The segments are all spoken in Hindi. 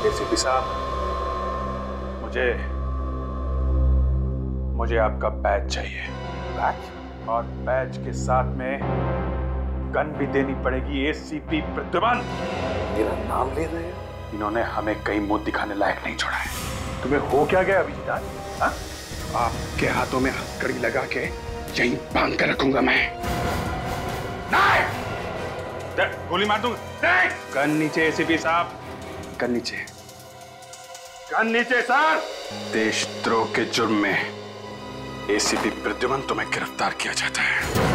एसीपी साहब, मुझे आपका बैच चाहिए। बैच? और बैच के साथ में गन भी देनी पड़ेगी। एसीपी प्रद्युमन। मेरा नाम ले रहे हो? इन्होंने हमें कहीं मुंह दिखाने लायक नहीं छोड़ा है। तुम्हें हो क्या गया अभिजीत? हाँ? आपके हाथों में हथकड़ी लगा के यहीं बांध कर रखूंगा मैं। नहीं! गोली मार दूंगा। गन नीचे एसीपी साहब, गन नीचे। गन नीचे सर। देशद्रोह के जुर्म में एसीपी प्रद्युमन तुम्हें गिरफ्तार किया जाता है।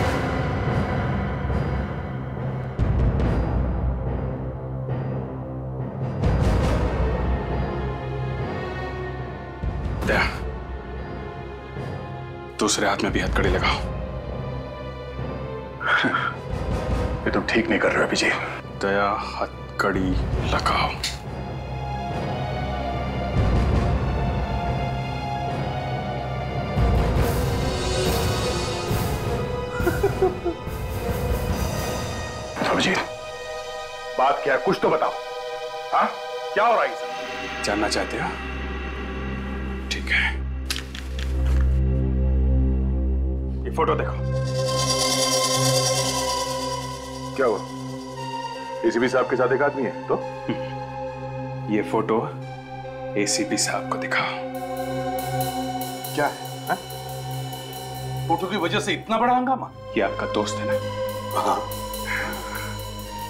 दूसरे हाथ में भी हथकड़ी लगाओ। ये तुम ठीक नहीं कर रहे हो अभिजीत। दया, हथकड़ी लगाओ। अभिजीत, बात क्या है? कुछ तो बताओ। हाँ, क्या हो रहा है सर? जानना चाहते हो? ठीक है, ये फोटो देखो। क्या हुआ? एसीपी साहब के साथ एक आदमी है तो? ये फोटो एसीपी साहब को दिखाओ। क्या है? हा? फोटो की वजह से इतना बड़ा हंगामा? ये आपका दोस्त है ना? हाँ।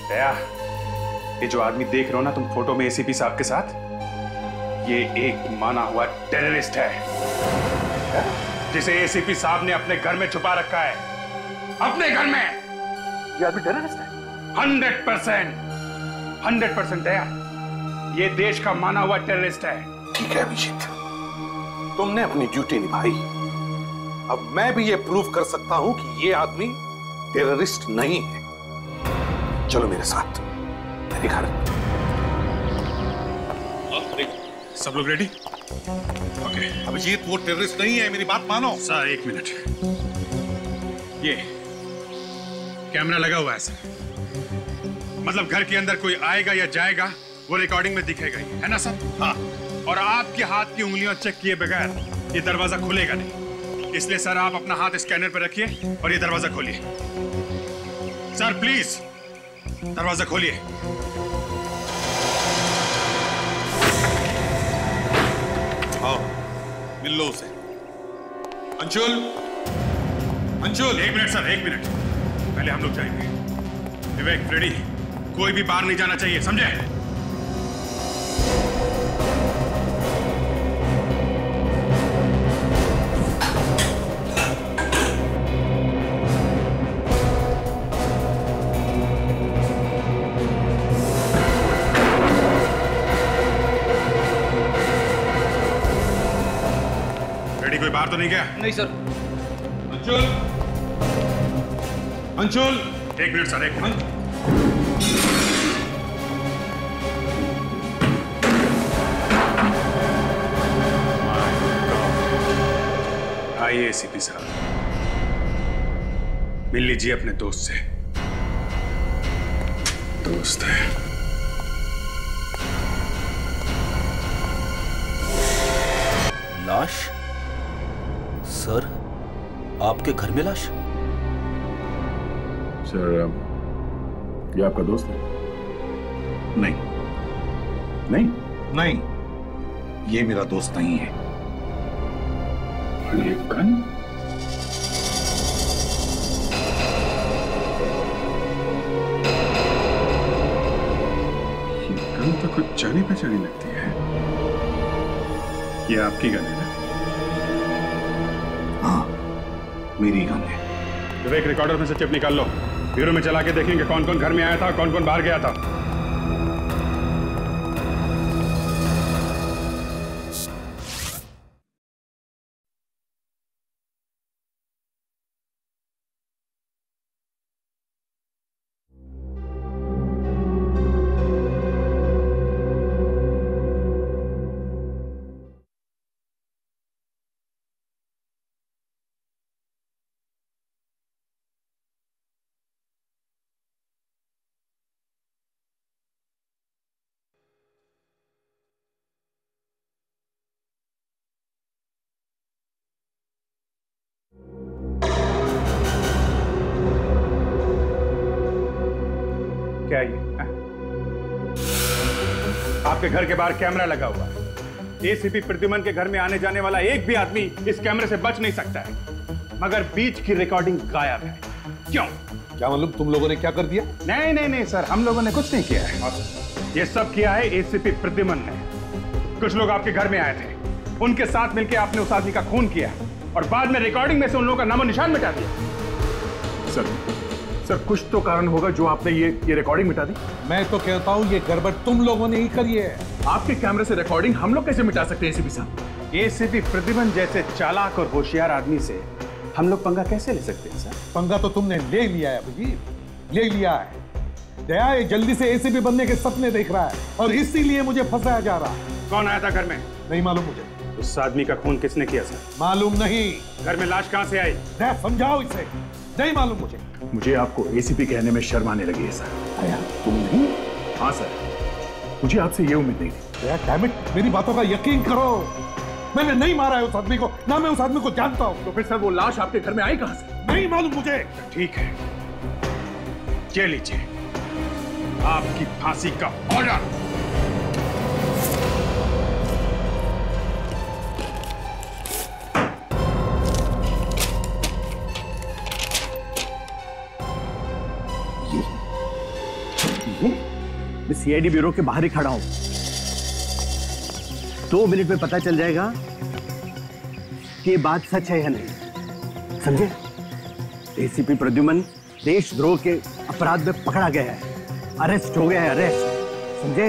दया, ये जो आदमी देख रहे हो ना तुम फोटो में एसीपी साहब के साथ, ये एक माना हुआ टेररिस्ट है जिसे एसीपी साहब ने अपने घर में छुपा रखा है। अपने घर में। ये आदमी टेररिस्ट है? 100% दया, ये देश का माना हुआ टेररिस्ट है। ठीक है अभिजीत, तुमने अपनी ड्यूटी निभाई। अब मैं भी ये प्रूव कर सकता हूं कि ये आदमी टेररिस्ट नहीं है। चलो मेरे साथ मेरे घर। सब लोग रेडी? ओके। अभिजीत, वो टेररिस्ट नहीं है, मेरी बात मानो। सर एक मिनट, ये कैमरा लगा हुआ है सर, मतलब घर के अंदर कोई आएगा या जाएगा वो रिकॉर्डिंग में दिखेगा ही, है ना सर? हाँ। और आपके हाथ की उंगलियां चेक किए बगैर ये दरवाजा खुलेगा नहीं, इसलिए सर आप अपना हाथ स्कैनर पर रखिए और ये दरवाजा खोलिए। सर प्लीज दरवाजा खोलिए। आओ, मिल लो उसे। अंशुल, अंशुल। एक मिनट सर, एक मिनट, पहले हम लोग जाएंगे। विवेक, फ्रेडी, कोई भी बाहर नहीं जाना चाहिए, समझे? फ्रेडी, कोई बाहर तो नहीं गया? नहीं सर। अंशुल, अंशुल। एक मिनट सर, एक मिनट। आइए एसीपी साहब, मिल लीजिए अपने दोस्त से। दोस्त है। लाश? सर, आपके घर में लाश? सर, ये आपका दोस्त है? नहीं, नहीं, नहीं, ये मेरा दोस्त नहीं है। ये गन? ये गन तो कुछ जानी पहचानी लगती है। ये आपकी गन है ना? हाँ, मेरी गन है। विवेक, रिकॉर्डर में से चिप निकाल लो, ब्यूरो में चला के देखेंगे कौन कौन घर में आया था, कौन कौन बाहर गया था। आपके घर के बाहर कैमरा लगा हुआ है। एसीपी प्रद्युमन के घर में आने जाने वाला एक भी आदमी इस कैमरे से बच नहीं सकता है, मगर बीच की रिकॉर्डिंग गायब है। क्यों? क्या मालूम तुम लोगों ने क्या कर दिया? नहीं नहीं नहीं सर, हम लोगों ने कुछ नहीं किया है। ये सब किया है एसीपी प्रद्युमन ने। कुछ लोग आपके घर में आए थे, उनके साथ मिलकर आपने उस आदमी का खून किया और बाद में रिकॉर्डिंग में से उन लोगों का नामो निशान मिटा दिया। सर कुछ तो कारण होगा जो आपने ये रिकॉर्डिंग मिटा दी। मैं तो कहता हूँ ये गड़बड़ तुम लोगों ने ही करी है। आपके कैमरे से रिकॉर्डिंग हम लोग कैसे मिटा सकते हैं एसीपी साहब? एसीपी प्रद्युमन जैसे चालाक और होशियार आदमी से हम लोग पंगा कैसे ले सकते हैं सर? पंगा तो तुमने ले लिया है अभिजीत, ले लिया है। दया ये जल्दी से एसीपी बनने के सपने देख रहा है और इसीलिए मुझे फंसाया जा रहा है। कौन आया था घर में? नहीं मालूम मुझे। उस आदमी का खून किसने किया सर? मालूम नहीं। घर में लाश कहां से आई? दया समझाओ इसे, नहीं मालूम मुझे आपको एसीपी कहने में शर्म आने लगी है सर। दया तुम नहीं? हाँ सर, मुझे आपसे ये उम्मीद नहीं थी। दया डैम इट, मेरी बातों का यकीन करो। मैंने नहीं मारा है उस आदमी को, ना मैं उस आदमी को जानता हूँ। तो फिर सर वो लाश आपके घर में आई कहां से? नहीं मालूम मुझे। ठीक है, ये लीजिए आपकी फांसी का ऑर्डर। मैं सीआईडी ब्यूरो के बाहर ही खड़ा हूं। 2 मिनट में पता चल जाएगा कि ये बात सच है या नहीं, समझे? एसीपी प्रद्युमन देशद्रोह के अपराध में पकड़ा गया है, अरेस्ट हो गया है, अरेस्ट, समझे?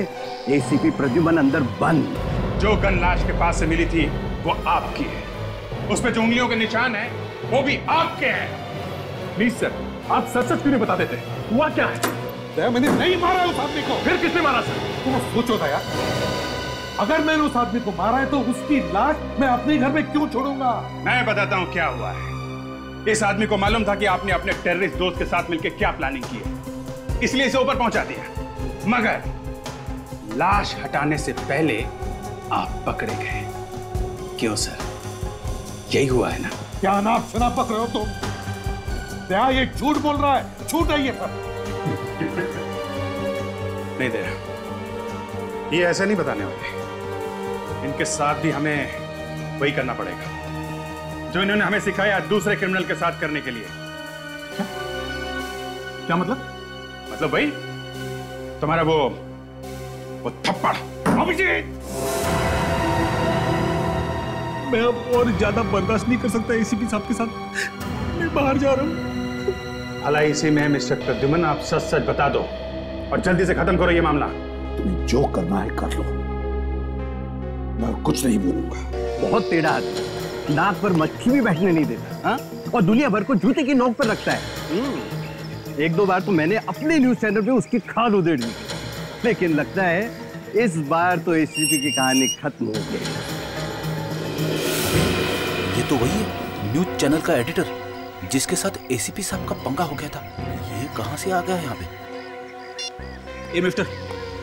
एसीपी प्रद्युमन अंदर बंद। जो गन लाश के पास से मिली थी वो आपकी है, उस पे जो उंगलियों के निशान है वो भी आपके हैं। प्लीज सर, आप सच सच क्यों नहीं बता देते? हुआ क्या है? दया मैंने नहीं मारा उस आदमी को। फिर किसने मारा सर? तुम सोचो दया, अगर मैंने उस आदमी को मारा है तो उसकी लाश मैं अपने घर में क्यों छोड़ूंगा? मैं बताता हूं क्या हुआ है। इस आदमी को मालूम था कि आपने अपने टेररिस्ट दोस्त के साथ मिलकर क्या प्लानिंग की है, इसलिए इसे ऊपर पहुंचा दिया। मगर लाश हटाने से पहले आप पकड़े गए। क्यों सर, यही हुआ है ना? क्या नाप शनाप पकड़ रहे हो तुम? दया ये झूठ बोल रहा है, झूठ है ये सब। नहीं दे, ये ऐसे नहीं बताने वाले। इनके साथ भी हमें वही करना पड़ेगा जो इन्होंने हमें सिखाया दूसरे क्रिमिनल के साथ करने के लिए। क्या मतलब? मतलब भाई तुम्हारा वो थप्पड़। अभिजीत, मैं अब और ज्यादा बर्दाश्त नहीं कर सकता एसीपी साहब के साथ। मैं बाहर जा रहा हूँ। भला इसी में मिस्टर प्रद्युमन आप सच सच बता दो और जल्दी से खत्म करो ये मामला। तुम्हें जो करना है कर लो, मैं कुछ नहीं बोलूंगा। बहुत टेढ़ा आदमी, नाक पर मक्खी भी बैठने नहीं देता, हाँ? और दुनिया भर को जूते की नोक पर रखता है। 1-2 बार तो मैंने अपने न्यूज चैनल पे उसकी खाल उधेड़ दी, लेकिन लगता है इस बार तो एसीपी की कहानी खत्म हो गई। ये तो वही है न्यूज चैनल का एडिटर जिसके साथ एसीपी साहब का पंगा हो गया था। ये कहां से आ गया है यहाँ पे? ए मिस्टर,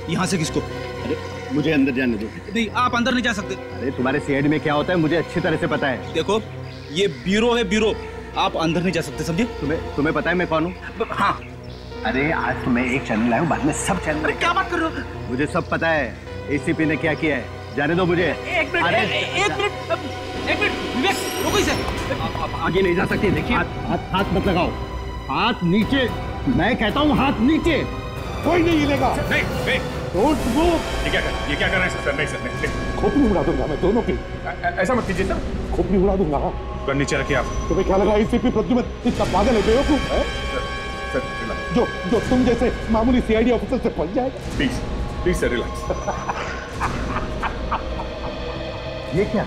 यहाँ से किसको? अरे मुझे अंदर जाने दो। नहीं, आप अंदर नहीं जा सकते। अरे तुम्हारे सीआईडी में क्या होता है मुझे अच्छी तरह से पता है। देखो, ये ब्यूरो है, ब्यूरो। आप अंदर नहीं जा सकते, समझे? तुम्हें पता है मैं कौन हूँ? हाँ। अरे आज तो मैं एक चैनल लाया हूँ, बाद में सब चैनल। अरे क्या बात कर रहे हो? मुझे सब पता है एसीपी ने क्या किया है, जाने दो मुझे। एक मिनट विवेक, रुको इसे। आप आगे नहीं जा सकते। देखिए हाथ मत लगाओ, हाथ नीचे, मैं कहता हूँ हाथ नीचे। कोई नहीं हिलेगा। नहीं, डोंट मूव। ये क्या कर रहे हैं सर? नहीं सर, नहीं। खोपड़ी उड़ा दूंगा मैं दोनों की। ऐसा मत कीजिए सर। खोपड़ी उड़ा दूंगा। गन नीचे रखिए आप। तुम्हें क्या लगा एसीपी प्रद्युमन इतना पागल है, बेवकूफ है? सर जो तुम जैसे मामूली सीआईडी ऑफिसर से फंस जाएगा। Please sir relax. ये क्या?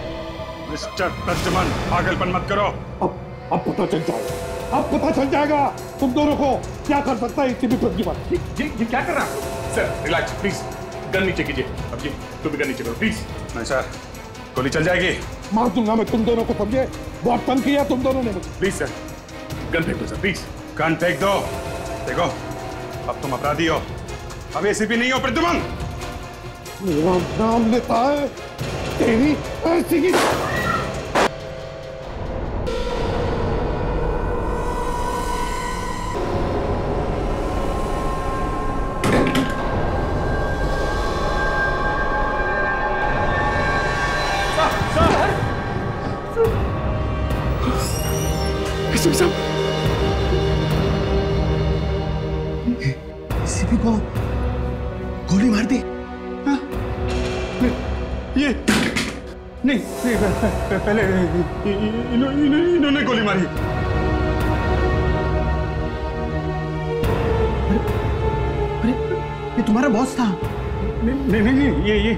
मिस्टर प्रद्युमन पागलपन मत करो। अब पता चल जाएगा, अब पता चल जाएगा तुम दोनों को क्या कर सकता है एसीपी प्रद्युमन। ये क्या कर रहा है? सर रिलैक्स प्लीज, गन नीचे कीजिए। अब जी तुम भी गन नीचे करो प्लीज। नहीं सर, गोली चल जाएगी। मार दूंगा मैं तुम दोनों को, समझे? बहुत तंग किया तुम दोनों ने मुझे। प्लीज सर, गन फेंक दो सर, प्लीज गन फेंक दो। देखो अब तुम अपराधी हो, अब एसीपी नहीं हो प्रद्युमन। मेरा नाम लेता है तेरी ऐसी ही। एसीपी साहब, एसीपी को गोली मार दी। हाँ? ये नहीं, पहले इन्होंने गोली मारी। अरे ये तुम्हारा बॉस था? नहीं,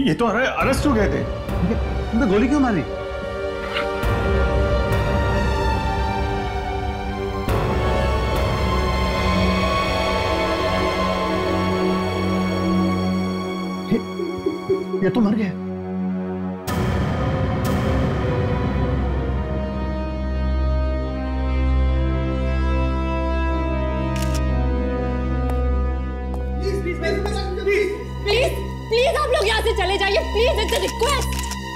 ये तो अरेस्ट हो गए थे। तुमने गोली क्यों मारी? ये तो मर गया। प्लीज आप लोग यहाँ से चले जाइए, प्लीज, इट्स अ रिक्वेस्ट।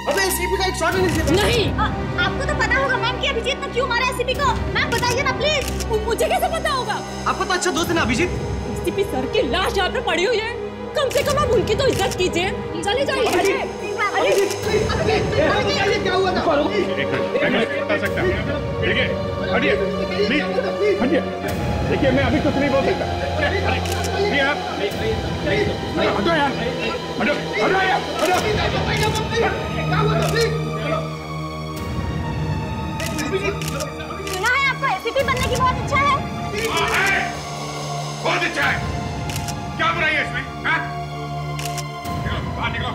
अबे एसीपी का एक शॉट नहीं, आपको तो पता होगा मैम कि अभिजीत ने क्यों मारा एसीपी को। मैम बताइए ना प्लीज। मुझे कैसे पता होगा? आपका तो अच्छा दोस्त है ना अभिजीत। एसीपी सर की लाश यहाँ पे पड़ी हुई है, कम से कम आप उनकी तो इज्जत कीजिए। चले जाइए। क्या हुआ था? देखिए, हटिए, हटिए। देखिए, मैं अभी कुछ नहीं बोल सकता। हटो यार, हटो यार, सुना है आपको एसीपी बनने की बहुत इच्छा है? बहुत इच्छा है। क्या बुराई है इसमें? बाहर निकलो,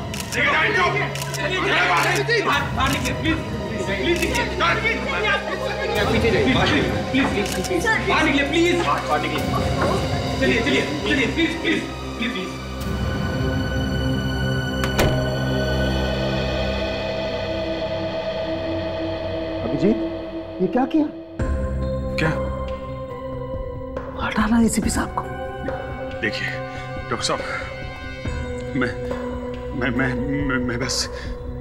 बाहर निकले प्लीज, पीछे जाइए, बाहर निकले प्लीज, चलिए प्लीज। अभिजीत, ये क्या किया? क्या? मार डाला एसीपी साहब को। देखिए डॉक्टर साहब,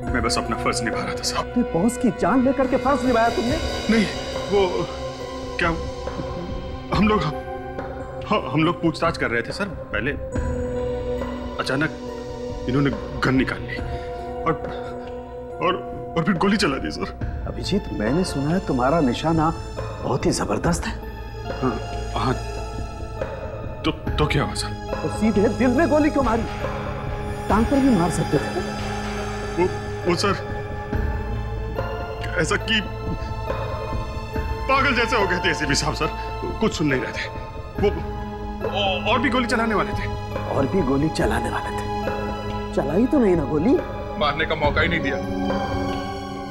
मैं बस अपना फर्ज निभा रहा था साहब। अपने बॉस की जान लेकर के फर्ज निभाया तुमने? नहीं, वो क्या, हम लोग पूछताछ कर रहे थे सर। पहले अचानक इन्होंने गन निकाल ली और फिर गोली चला दी सर। अभिजीत, मैंने सुना है तुम्हारा निशाना बहुत ही जबरदस्त है। हाँ, तो क्या हुआ सर? तो सीधे दिल में गोली क्यों मारी? टांग पर भी मार सकते थे। वो सर ऐसा कि पागल जैसे हो गए थे एसीपी साहब सर, कुछ सुन नहीं रहे थे। वो और भी गोली चलाने वाले थे। और भी गोली चलाने वाले थे? चलाई तो नहीं ना गोली? मारने का मौका ही नहीं दिया।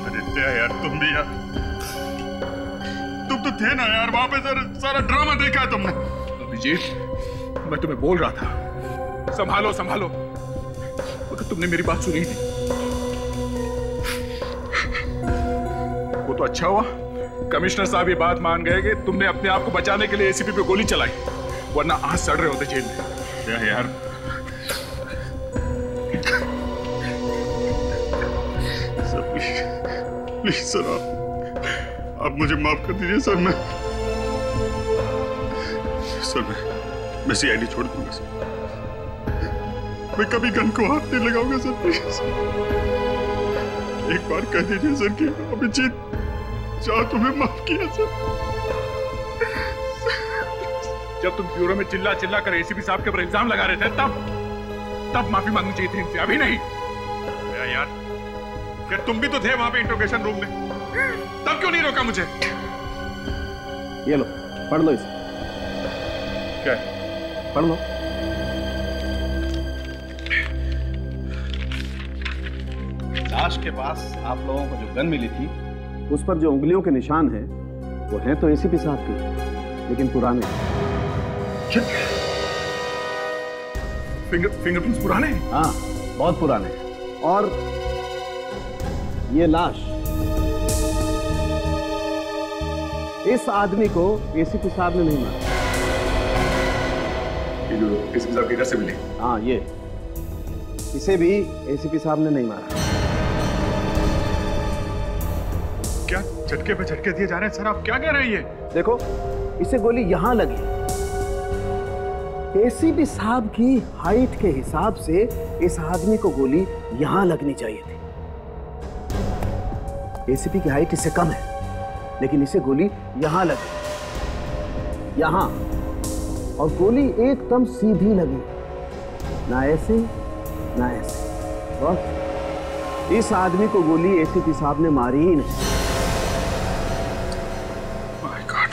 अरे यार, तुम भी यार, तुम तो थे ना यार वहां पे सर। सारा ड्रामा देखा है तुमने। अभिजीत, मैं तुम्हें बोल रहा था संभालो, मगर तुमने मेरी बात सुनी थी। वो तो अच्छा हुआ कमिश्नर साहब ये बात मान गए कि तुमने अपने आप को बचाने के लिए एसीपी पे गोली चलाई, वरना आज सड़ रहे होते जेल में। क्या यार, प्लीज सर, आप मुझे माफ कर दीजिए सर। मैं सीआईडी छोड़ दूंगा सर। मैं कभी गन को हाथ नहीं लगाऊंगा सर, प्लीज। एक बार कह दीजिए सर कि अभिजीत चाह तुम्हें माफ किया सर। जब तुम ब्यूरो में चिल्ला कर एसीपी साहब के ऊपर इल्जाम लगा रहे थे, तब माफी मांगनी चाहिए थी इनसे, अभी नहीं। यार, क्या तुम भी तो थे वहां पे इंट्रोगेशन रूम में, तब क्यों नहीं रोका मुझे? ये लो, पढ़ लो इसे। क्या? पढ़ लो। लाश के पास आप लोगों को जो गन मिली थी, उस पर जो उंगलियों के निशान हैं, वो हैं तो एसीपी साहब के, लेकिन पुराने। फिंगरप्रिंट्स पुराने? हाँ, बहुत पुराने। और ये लाश इस आदमी को एसीपी साहब ने नहीं मारा। ये जो एसीपी साहब के घर से मिली? हाँ, ये इसे भी एसीपी साहब ने नहीं मारा। क्या झटके पे झटके दिए जा रहे हैं सर? आप क्या कह रहे हैं ये? देखो, इसे गोली यहां लगी। एसीपी साहब की हाइट के हिसाब से इस आदमी को गोली यहां लगनी चाहिए थी। एसीपी की हाइट इससे कम है, लेकिन इसे गोली यहां लगी, यहां, और गोली एकदम सीधी लगी, ना ऐसे ना ऐसे। बस इस आदमी को गोली एसीपी साहब ने मारी ही नहीं। My God.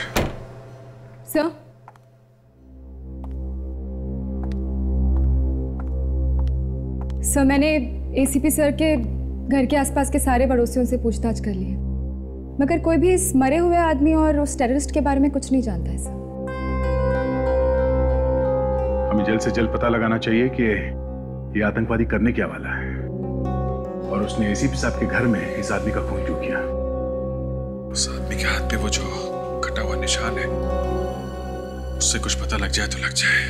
सर, मैंने एसीपी सर के घर के आसपास के सारे पड़ोसियों से पूछताछ कर ली है, मगर कोई भी इस मरे हुए आदमी और उस टेररिस्ट के बारे में कुछ नहीं जानता है सर। हमें जल्द से जल्द पता लगाना चाहिए कि ये आतंकवादी करने क्या वाला है, और उसने एसीपी साहब के घर में इस आदमी का खून क्यों किया। उस आदमी के हाथ पे वो जो कटा हुआ निशान है, उससे कुछ पता लग जाए तो लग जाए,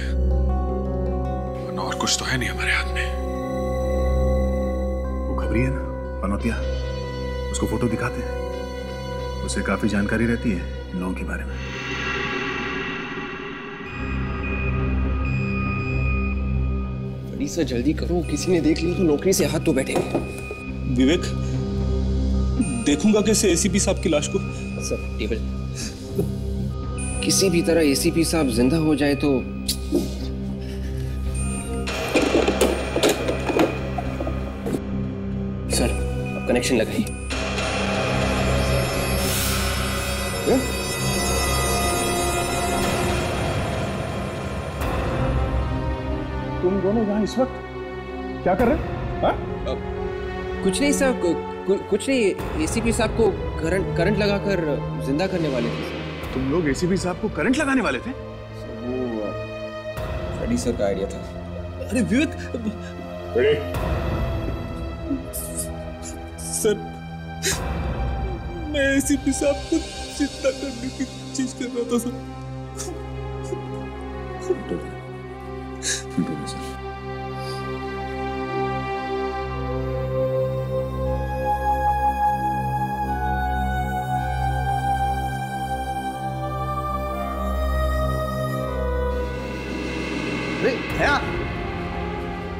वरना और कुछ तो है नहीं हमारे हाथ में। वो खबरी है ना पनौतिया, उसको फोटो दिखाते हैं, उसे काफी जानकारी रहती है इन लोगों के बारे में। सर जल्दी करो, किसी ने देख लिया तो नौकरी से हाथ तो बैठेंगे। विवेक, देखूंगा कैसे एसीपी साहब की लाश को। सर टेबल, किसी भी तरह एसीपी साहब जिंदा हो जाए तो। सर अब कनेक्शन लगाइए। तुम दोनों यहाँ इस वक्त क्या कर रहे हैं? कुछ नहीं सर, कुछ नहीं, एसीपी साहब को करंट लगाकर जिंदा करने वाले थे। तुम लोग एसीपी साहब को करंट लगाने वाले थे? वो फ्रेडी सर का आइडिया था। अरे विवेक, सर मैं एसीपी साहब को जिंदा करने की कोशिश कर रहा था सर।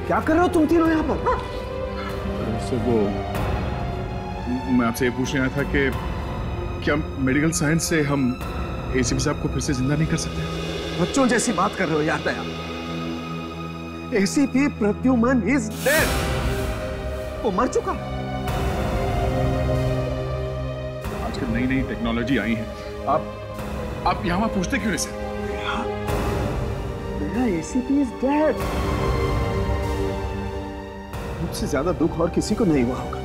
क्या कर रहे हो तुम तीनों यहाँ पर? सर वो मैं आपसे ये पूछने आया था कि क्या मेडिकल साइंस से हम एसीपी साहब को फिर से जिंदा नहीं कर सकते? बच्चों जैसी बात कर रहे हो यार दया। एसीपी प्रद्युमन इज डेड, वो मर चुका। आजकल नई नई टेक्नोलॉजी आई है, आप यहाँ पूछते क्यों नहीं सर? ACP is dead. मुझसे ज्यादा दुख और किसी को नहीं हुआ होगा,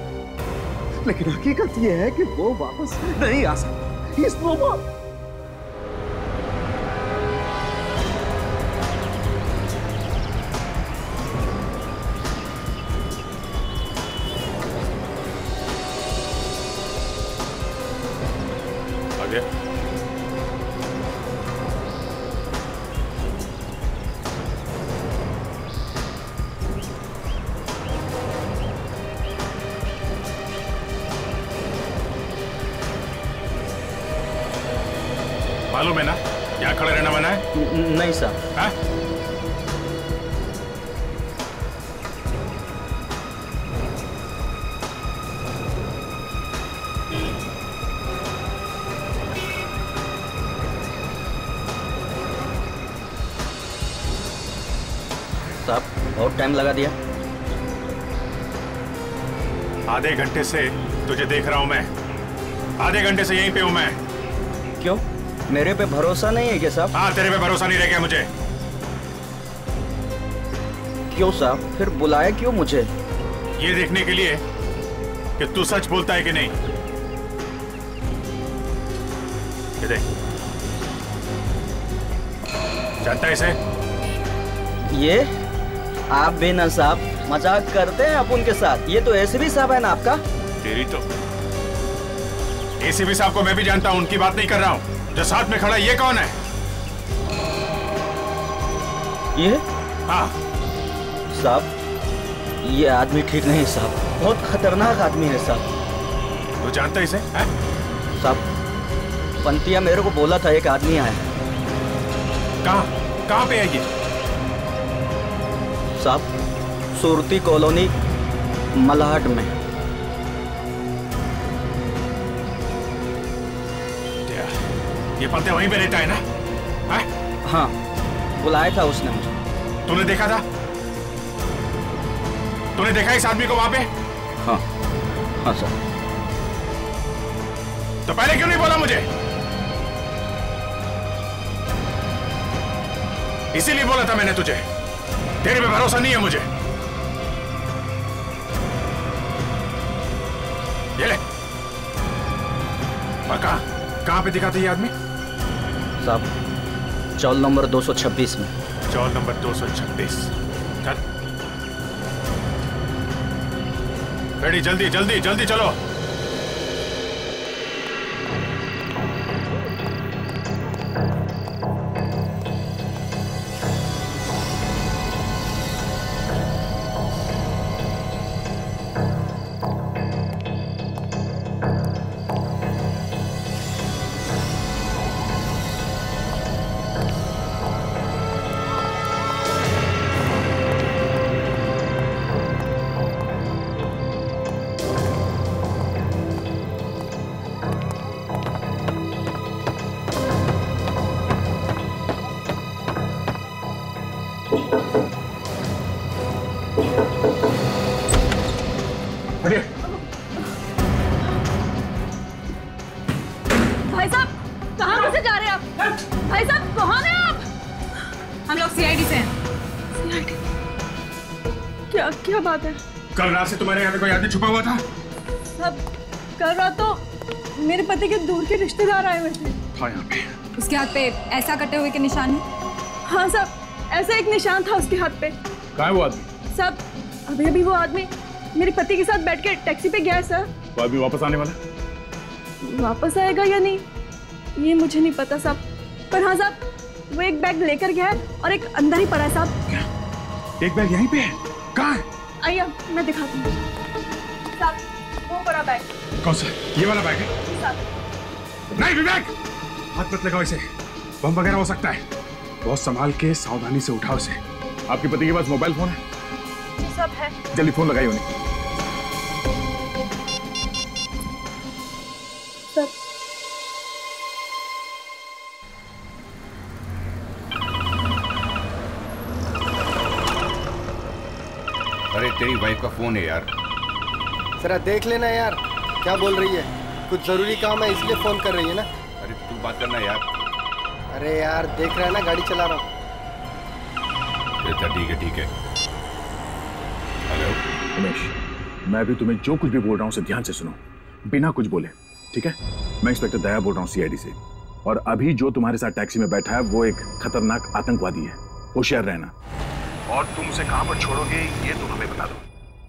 लेकिन हकीकत यह है कि वो वापस नहीं आ सकता। इस नो मोर। आगे मालूम है ना यहाँ खड़े रहना मना है? नहीं साहब। हाँ? साहब बहुत टाइम लगा दिया। आधे घंटे से तुझे देख रहा हूं मैं, आधे घंटे से यहीं पे हूं मैं। क्यों, मेरे पे भरोसा नहीं है क्या साहब? हाँ, तेरे पे भरोसा नहीं रह गया मुझे। क्यों साहब, फिर बुलाया क्यों मुझे? ये देखने के लिए कि तू सच बोलता है कि नहीं। ये देख, जानता है इसे? ये आप भी ना साहब मजाक करते हैं आप उनके साथ। ये तो एसीपी साहब है ना आपका। तेरी तो एसीपी साहब को मैं भी जानता हूं, उनकी बात नहीं कर रहा हूं। जो साथ में खड़ा ये कौन है? ये? हाँ साहब, ये आदमी ठीक नहीं साहब, बहुत खतरनाक आदमी है साहब। तू जानता है इसे? साहब पंतिया मेरे को बोला था एक आदमी आया। कहाँ पे है ये? साहब सुरती कॉलोनी मलाड में। ये पते वहीं पे रहता है ना? है? हाँ, बुलाया था उसने मुझे। तूने देखा था? तूने देखा इस आदमी को वहां पे? हाँ हाँ सर। तो पहले क्यों नहीं बोला मुझे? इसीलिए बोला था मैंने तुझे, तेरे पे भरोसा नहीं है मुझे। ये ले। और कहां पे दिखा था ये आदमी? साहब, चौल नंबर 226 में। चौल नंबर 226। चल रेडी, जल्दी जल्दी जल्दी चलो। भाई साहब, कहाँ से जा रहे हैं आप? भाई साहब, कौन है आप? हम लोग सीआईडी से हैं। सीआईडी? क्या क्या बात है? कल रात से तुम्हारे यहाँ पे कोई आदमी छुपा हुआ था? साहब, कल रात तो मेरे पति के दूर के रिश्तेदार आए हुए थे। हाँ, यहाँ पे उसके हाथ पे ऐसा कटे हुए के निशान है? हाँ साहब, ऐसा एक निशान था उसके हाथ पे। कहाँ है वो आदमी? साहब, अभी अभी वो आदमी मेरे पति के साथ बैठ के टैक्सी पे गया है सर। वो अभी वापस आने वाला? वापस आएगा या नहीं ये मुझे नहीं पता साहब, पर हाँ साहब, वो एक बैग लेकर गया है और एक अंदर ही पड़ा है साहब। क्या? एक बैग यहीं पे है? कहाँ है? आइए मैं दिखाती हूँ साहब, वो बड़ा बैग। कौन सा? ये वाला बैग है? साहब। नहीं विवेक, हाथ मत लगाओ इसे, बम वगैरह हो सकता है। बहुत संभाल के सावधानी से उठाओ इसे। आपके पति के पास मोबाइल फोन है? सब है। जल्दी फोन लगाइए उन्हें। सब। अरे तेरी वाइफ का फोन है यार। जरा देख लेना यार, क्या बोल रही है? कुछ जरूरी काम है इसलिए फोन कर रही है ना। अरे तू बात करना यार। अरे यार देख रहा है ना, गाड़ी चला रहा हूँ। अच्छा ठीक है ठीक है। हेलो उमेश, मैं भी तुम्हें जो कुछ भी बोल रहा हूँ उसे ध्यान से सुनो, बिना कुछ बोले, ठीक है? मैं इंस्पेक्टर दया बोल रहा हूँ सीआईडी से, और अभी जो तुम्हारे साथ टैक्सी में बैठा है वो एक खतरनाक आतंकवादी है, होशियार रहना। और तुम उसे कहां पर छोड़ोगे ये तुम हमें बता दो,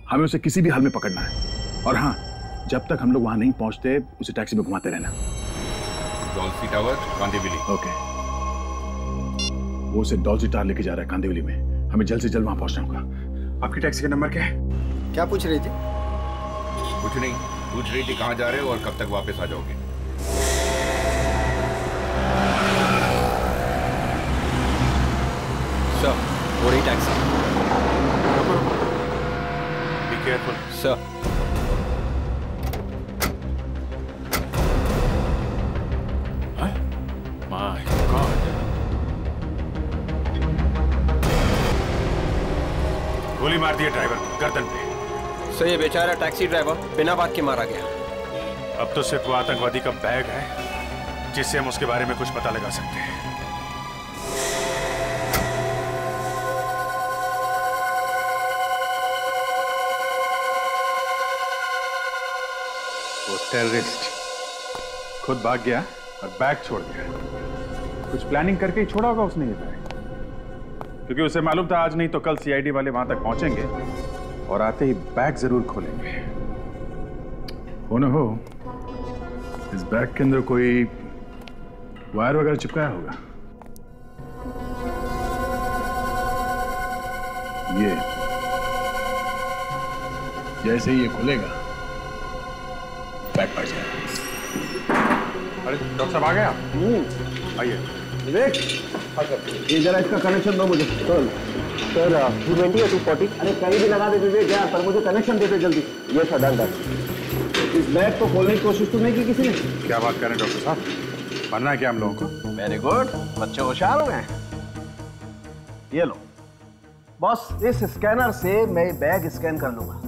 हमें उसे किसी भी हाल में पकड़ना है। और हाँ, जब तक हम लोग वहां नहीं पहुंचते उसे टैक्सी में घुमाते रहना। Dorsi tower, Kandivali. ओके, वो उसे डॉल्सी टावर लेके जा रहा है कांदिवली में, हमें जल्द से जल्द वहां पहुंचना होगा। आपकी टैक्सी का नंबर क्या है? क्या पूछ रही थी? कुछ नहीं, पूछ रही थी कहाँ जा रहे हो और कब तक वापस आ जाओगे। सर, वो रही taxi. Be careful sir. My God, गोली मार दी है ड्राइवर को गर्दन पे। सर, ये बेचारा टैक्सी ड्राइवर बिना बात के मारा गया। अब तो सिर्फ वो आतंकवादी का बैग है जिससे हम उसके बारे में कुछ पता लगा सकते हैं। वो टेररिस्ट खुद भाग गया और बैग छोड़ गया। कुछ प्लानिंग करके ही छोड़ा होगा उसने ये बैग, क्योंकि उसे मालूम था आज नहीं तो कल सीआईडी वाले वहां तक पहुंचेंगे और आते ही बैग जरूर खोलेंगे। हो न हो इस बैग के अंदर कोई वायर वगैरह चिपकाया होगा। ये जैसे ही ये खुलेगा बैग फट जाएगा। अरे डॉक्टर साहब आ गए आप? आइए। विवेक, ये जरा इसका कनेक्शन दो मुझे। सर 220 या 240? अरे कहीं भी लगा दे विवेक यार, पर मुझे कनेक्शन दे दे जल्दी। ये था डन। इस बैग को खोलने की कोशिश तो नहीं की किसी ने? क्या बात कर रहे हैं डॉक्टर साहब? बनना है क्या हम लोगों को? वेरी गुड, बच्चे होशियार हो गए। ये लो बॉस, इस स्कैनर से मैं बैग स्कैन कर लूंगा।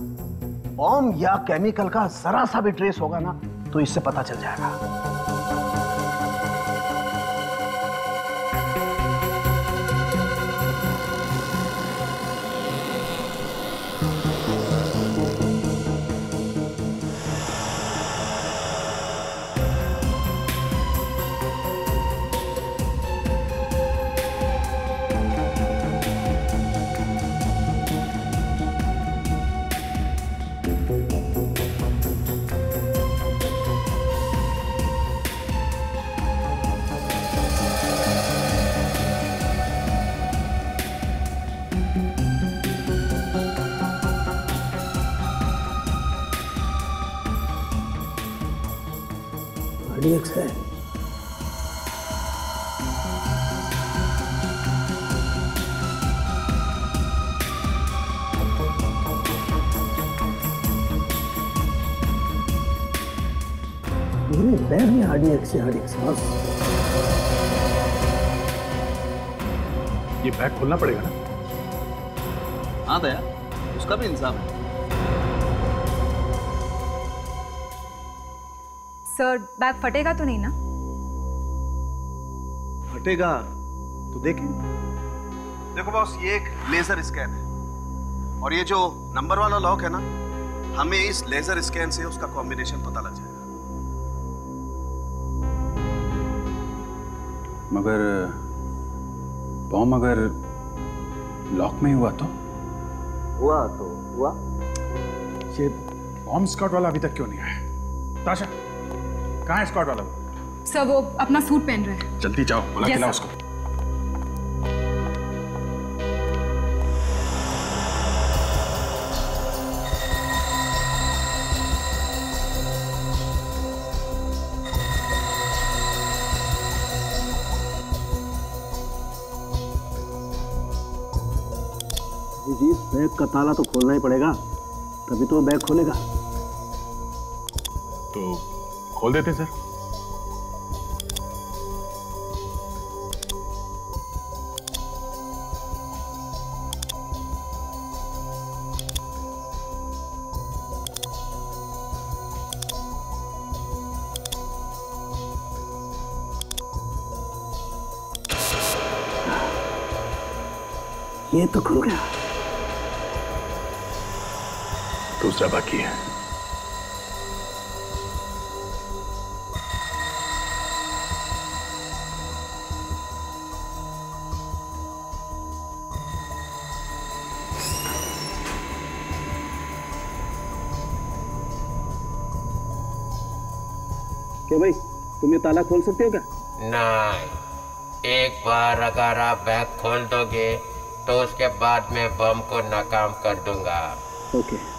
बॉम्ब या केमिकल का जरा सा भी ट्रेस होगा ना तो इससे पता चल जाएगा। RDX है। मेरे बैग में RDX है, RDX बस। ये बैग खोलना पड़ेगा ना? हाँ दया, उसका भी इंतजाम है। सर, बैग फटेगा तो नहीं ना? फटेगा तो देखें। देखो बॉस, ये एक लेजर स्कैन है और ये जो नंबर वाला लॉक है ना, हमें इस लेजर स्कैन से उसका कॉम्बिनेशन पता लग जाएगा। मगर बॉम्ब अगर लॉक में हुआ तो? हुआ तो हुआ। ये बॉम्ब स्क्वाड वाला अभी तक क्यों नहीं आया? ताशा, कहाँ है स्क्वाड वाला? सर, वो अपना सूट पहन रहे हैं। जल्दी जाओ, बुला के लाओ उसको। जी, इस बैग का ताला तो खोलना ही पड़ेगा, तभी तो बैग खोलेगा। तो खोल देते सर। ये तो खुल गया। दूसरा बाकी है। क्या भाई, तुम ये ताला खोल सकते हो क्या? नहीं, एक बार अगर आप बैग खोल दोगे तो उसके बाद मैं बम को नाकाम कर दूंगा। ओके।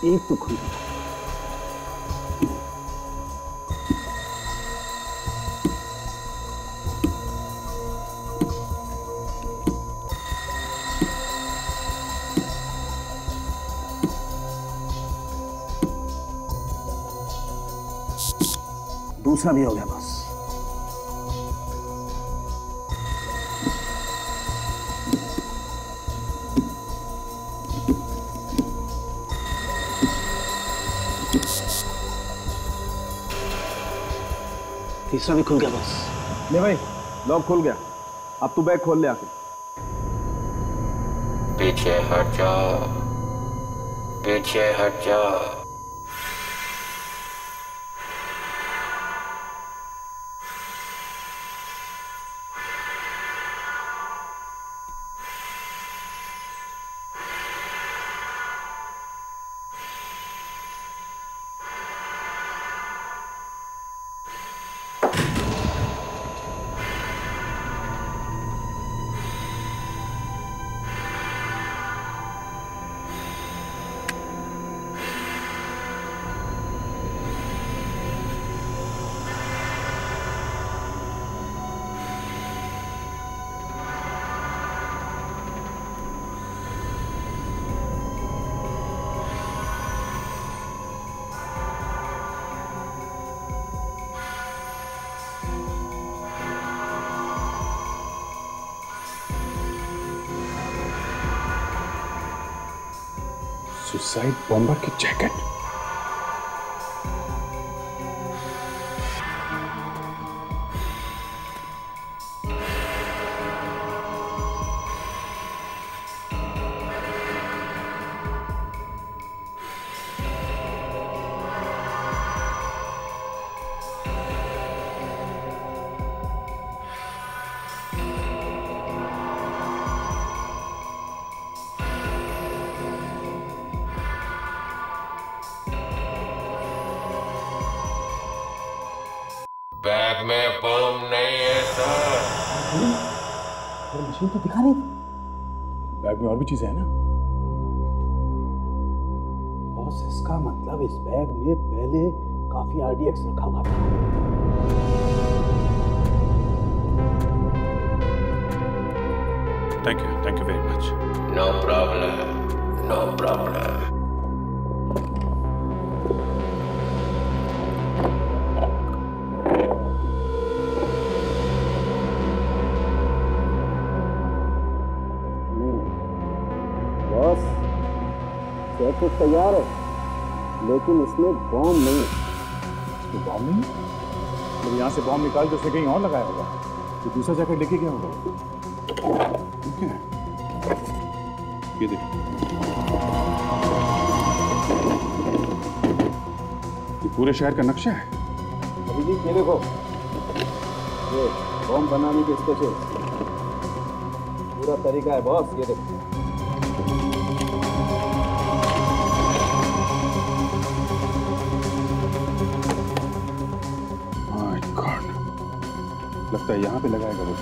एक तो खुल गया। दूसरा भी हो गया बस। तीसरा भी खुल गया बस। ले भाई, लॉक खुल गया। अब तू बैग खोल ले आके। पीछे हट जाओ, पीछे हट जाओ। सुसाइड बॉम्बर की जैकेट। बैग में बम नहीं है सर। मशीन तो दिखा नहीं। बैग में और भी चीजें हैं ना। बॉस, इसका मतलब इस बैग में पहले काफी आरडीएक्स रखा हुआ था। Thank you very much. No problem, no problem. Boss, jacket तैयार है, लेकिन इसमें बॉम्ब नहीं है। तो बॉम्ब नहीं? तो यहाँ से बॉम्ब निकाल के उसे कहीं और लगाया होगा। तो दूसरा जैकेट लेके गया होगा। ठीक है, ये देखो, ये पूरे शहर का नक्शा है। अभी जी ये देखो, ये बॉम्ब बनाने के स्पेशल पूरा तरीका है बॉस। ये देखो, लगता है यहाँ पे लगाएगा वो।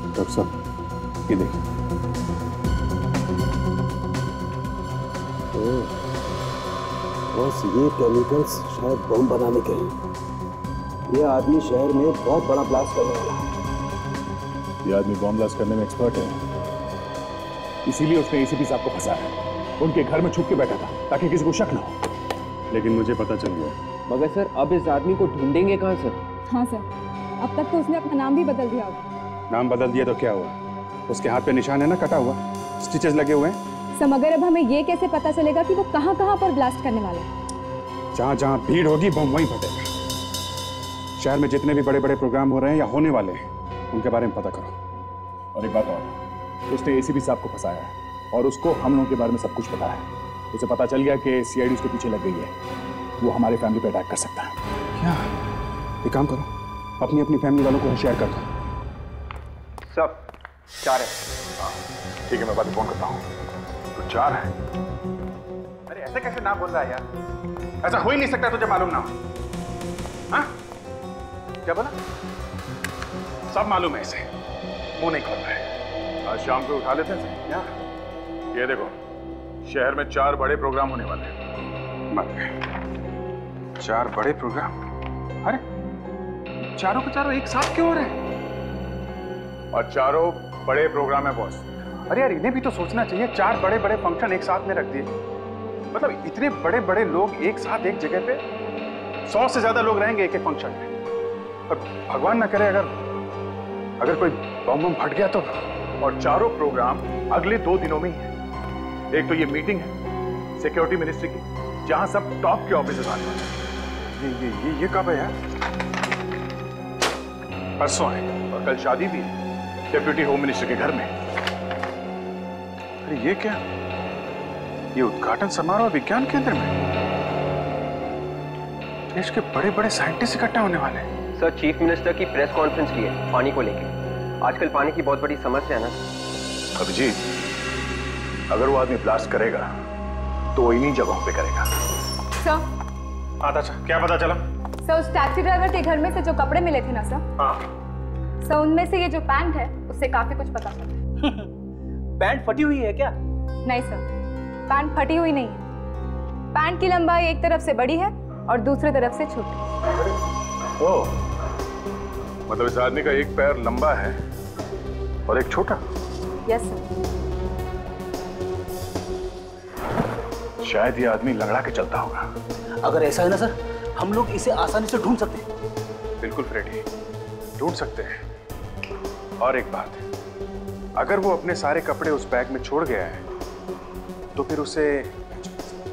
डॉक्टर साहब, ये देखिए। बॉस, ये केमिकल्स शायद बम बनाने के हैं। ये आदमी शहर में बहुत बड़ा ब्लास्ट करने वाला है। ये आदमी बम ब्लास्ट करने में एक्सपर्ट है, इसीलिए उसने एसीपी साहब को फंसाया। उनके घर में छुप के बैठा था ताकि किसी को शक ना हो। लेकिन मुझे पता चल गया। मगर सर, अब इस आदमी को ढूंढेंगे कहाँ सर? हाँ सर, अब तक तो उसने अपना नाम भी बदल दिया होगा। नाम बदल दिया तो क्या हुआ? उसके हाथ पे निशान है ना, कटा हुआ, स्टिचेस लगे हुए हैं। सर, मगर अब हमें ये कैसे पता चलेगा कि वो कहाँ कहाँ पर ब्लास्ट करने वाला है? जहाँ जहाँ भीड़ होगी बम वहीं फटेगा। शहर में जितने भी बड़े बड़े प्रोग्राम हो रहे हैं या होने वाले हैं, उनके बारे में पता करो। और एक बात और, उसने एसीपी साहब को फंसाया है और उसको हम लोगों के बारे में सब कुछ पता है। उसे पता चल गया कि सीआईडी उसके पीछे लग गई है। वो हमारे फैमिली पे अटैक कर सकता है। क्या? एक काम करो, अपनी अपनी फैमिली वालों को होशियार कर दो। सब 4 है। ठीक है, मैं बाद में फोन करता हूँ। तो 4 है। अरे ऐसे कैसे नाम बोल रहा है यार? ऐसा हो ही नहीं सकता तुझे मालूम ना हो। हाँ? क्या बोला? सब मालूम है इसे, मुंह नहीं खोल रहा है। आज शाम को उठा लेते हैं क्या? ये देखो, शहर में 4 बड़े प्रोग्राम होने वाले हैं। मत गए। 4 बड़े प्रोग्राम? अरे चारों के चारों एक साथ क्यों हो रहे हैं? और 4 बड़े प्रोग्राम है बॉस। अरे यार, इन्हें भी तो सोचना चाहिए। 4 बड़े बड़े फंक्शन एक साथ में रख दिए। मतलब इतने बड़े बड़े लोग एक साथ एक जगह पे, 100 से ज्यादा लोग रहेंगे एक एक फंक्शन में। और भगवान ना करे अगर कोई बम फट गया तो। और 4 प्रोग्राम अगले 2 दिनों में ही है। एक तो ये मीटिंग है सिक्योरिटी मिनिस्ट्री की, जहां सब टॉप के ऑफिसर्स आने वाले हैं। ये कब है यार? परसों है। और कल शादी भी है डिप्यूटी होम मिनिस्टर के घर में। अरे ये क्या? ये उद्घाटन समारोह विज्ञान केंद्र में। देश के बड़े बड़े साइंटिस्ट इकट्ठा होने वाले हैं। सर, चीफ मिनिस्टर की प्रेस कॉन्फ्रेंस की है पानी को लेकर। आजकल पानी की बहुत बड़ी समस्या है ना। अभिजीत, अगर वो आदमी ब्लास्ट करेगा तो इन्हीं जगहों पे करेगा। सर, अच्छा, क्या पता चला? सर, उस टैक्सी ड्राइवर के घर में से जो कपड़े मिले थे ना सर, हाँ सर, उनमें से ये जो पैंट है उससे काफी कुछ पता चला। पैंट फटी हुई है क्या? नहीं सर, पैंट फटी हुई नहीं है। पैंट की लंबाई एक तरफ से बड़ी है और दूसरी तरफ से छोटी। ओह, मतलब इस आदमी का एक पैर लंबा है और एक छोटा। Yes sir. शायद ये आदमी लंगड़ा के चलता होगा। अगर ऐसा है ना सर, हम लोग इसे आसानी से ढूंढ सकते हैं। बिल्कुल बिल्कुल फ्रेडी, ढूंढ सकते हैं। और एक बात, अगर वो अपने सारे कपड़े उस बैग में छोड़ गया है तो फिर उसे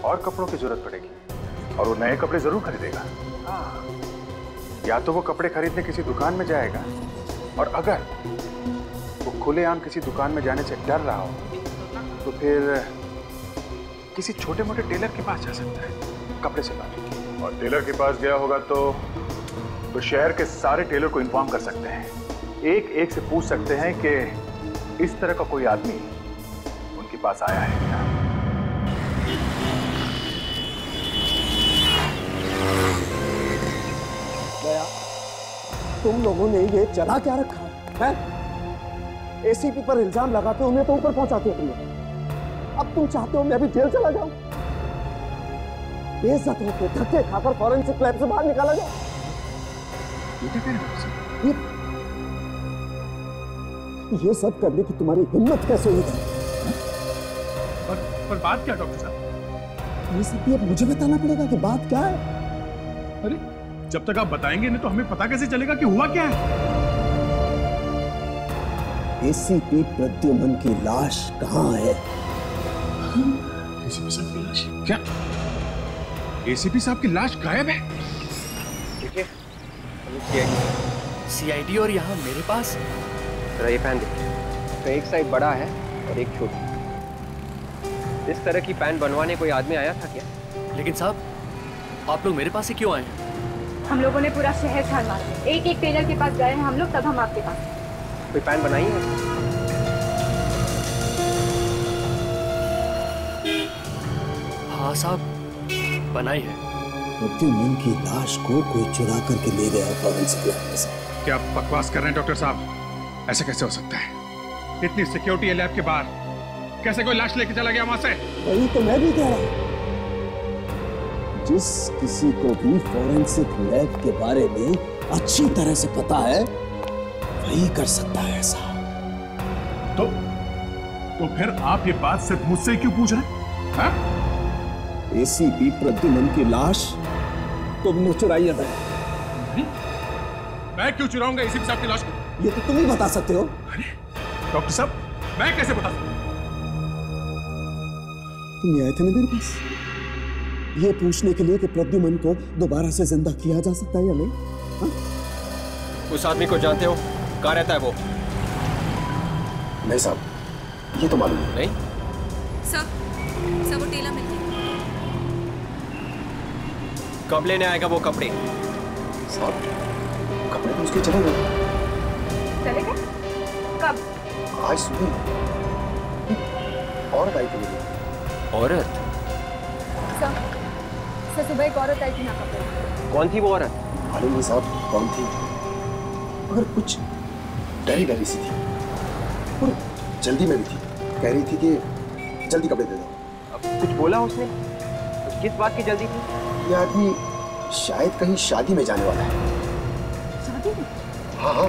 और कपड़ों की जरूरत पड़ेगी और वो नए कपड़े जरूर खरीदेगा। या तो वो कपड़े खरीदने किसी दुकान में जाएगा, और अगर वो खुलेआम किसी दुकान में जाने से डर रहा हो तो फिर किसी छोटे मोटे टेलर के पास जा सकता है कपड़े सिलवाने के। और टेलर के पास गया होगा तो शहर के सारे टेलर को इन्फॉर्म कर सकते हैं, एक एक से पूछ सकते हैं कि इस तरह का कोई आदमी उनके पास आया है क्या। तुम लोगों ने ये चला क्या रखा है? एसीपी पर इल्जाम लगाते हो, उन्हें तो ऊपर पहुंचाते हो तुम लोग। अब तुम चाहते हो मैं भी जेल चला जाऊं? बेइज्जत होकर धक्के खाकर फॉरेंसिक लैब से बाहर निकाला जाए? ये सब करने की तुम्हारी हिम्मत कैसे हुई? पर बात क्या डॉक्टर साहब? ये सब अब मुझे बताना पड़ेगा कि बात क्या है। अरे जब तक आप बताएंगे नहीं तो हमें पता कैसे चलेगा कि हुआ क्या है? एसीपी प्रद्युमन की लाश कहाँ है? एसीपी साहब की लाश? क्या एसीपी साहब की लाश गायब है? देखिए, सीआईडी और यहाँ मेरे पास। जरा ये पैन देखिए, तो एक साइड बड़ा है और एक छोटी। इस तरह की पैन बनवाने कोई आदमी आया था क्या? लेकिन साहब, आप लोग मेरे पास से क्यों आए हैं? हम लोगों ने पूरा शहर छान मारा, एक एक टेलर के पास गए हैं हम लोग, तब हम आपके पास। कोई पैन बनाई है? हाँ साहब, बनाई है। प्रद्युमन की लाश को कोई चुरा करके ले गया फॉरेंसिक लैब में से। क्या आप बकवास कर रहे हैं डॉक्टर साहब? ऐसे कैसे हो सकता है? इतनी सिक्योरिटी है लैब के बाहर, कैसे कोई लाश लेके चला गया वहां से? वही तो मैं भी कह रहा हूं। जिस किसी को भी फॉरेंसिक लैब के बारे में अच्छी तरह से पता है वही कर सकता है ऐसा। तो फिर आप ये बात सिर्फ मुझसे क्यों पूछ रहे हैं? एसीपी प्रद्युमन की लाश तुमने चुराई है। मैं क्यों चुराऊंगा एसीपी साहब की लाश को? ये तो तुम ही बता सकते हो। डॉक्टर साहब, मैं कैसे बता सकता? तुम आए थे ना मेरे पास ये पूछने के लिए कि प्रद्युमन को दोबारा से जिंदा किया जा सकता है या नहीं? हा? उस आदमी को जानते हो? कहाँ रहता है वो? नहीं साहब, ये तो मालूम नहीं। सब वो टेलर मिल गया। कब लेने आएगा वो कपड़े? साहब, कपड़े तो उसके चले गए। चले गए? कब? आज सुबह। औरत आई थी। औरत? सर सुबह एक औरत आई थी यहाँ कपड़े। कौन थी वो औरत? मालूम नहीं साहब कौन थी, मगर कुछ डरी डरी सी थी और जल्दी में भी थी। कह रही थी कि जल्दी कपड़े दे दो। अब कुछ बोला उसने? किस बात की जल्दी थी? ये आदमी शायद कहीं शादी में जाने वाला है। शादी में? हाँ हाँ,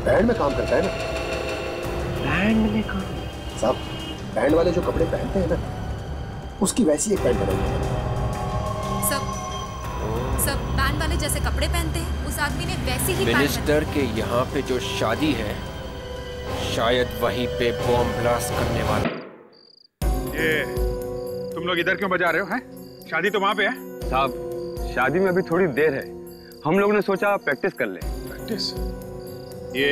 बैंड में काम करता है ना। बैंड में काम? साहब, बैंड वाले जो कपड़े पहनते हैं ना, उसकी वैसी एक पैंट बनाई है। सब बैंड वाले जैसे कपड़े पहनते हैं, उस आदमी ने वैसी ही मिनिस्टर के यहाँ पे जो शादी है, शायद वहीं पे बॉम्ब ब्लास्ट करने वाला। ये तुम लोग इधर क्यों बजा रहे हो? हैं? शादी तो वहां पे है। साहब, शादी में अभी थोड़ी देर है, हम लोग ने सोचा प्रैक्टिस कर ले। प्रैक्टिस? ये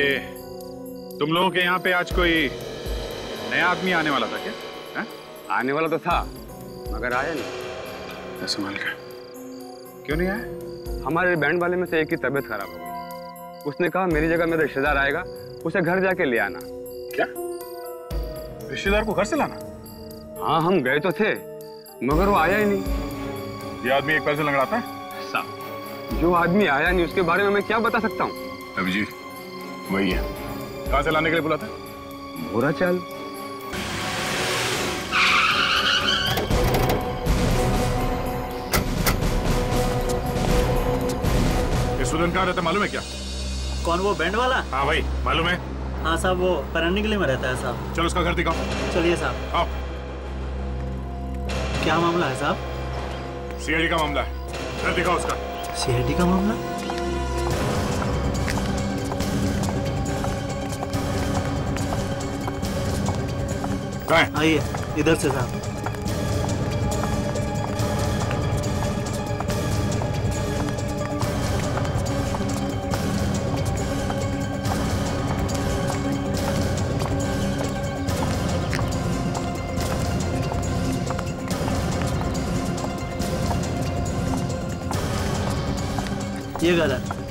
तुम लोगों के यहाँ पे आज कोई नया आदमी आने वाला था क्या? है? आने वाला तो था, मगर आया नहीं। संभाल कर। क्यों नहीं आया? हमारे बैंड वाले में से एक की तबीयत खराब हो गई। उसने कहा मेरी जगह मेरा रिश्तेदार आएगा, उसे घर जाके ले आना। क्या? रिश्तेदार को घर से लाना? हाँ, हम गए तो थे, मगर वो आया ही नहीं। ये आदमी एक पैर से लंगड़ाता है? साहब, जो आदमी आया नहीं उसके बारे में मैं क्या बता सकता हूँ? अभिजीत, वही है। कहाँ से लाने के लिए बुला था? बुरा चाल। स्टूडेंट कहाँ रहता मालूम है क्या? कौन, वो बैंड वाला? हाँ भाई, मालूम है। हाँ साहब, वो परंडिगली में रहता है साहब। चलो उसका घर दिखाओ। चलिए साहब। आओ। क्या मामला है साहब? सीआईडी का मामला है, घर दिखाओ उसका। सीआईडी का मामला? आइए इधर से साहब।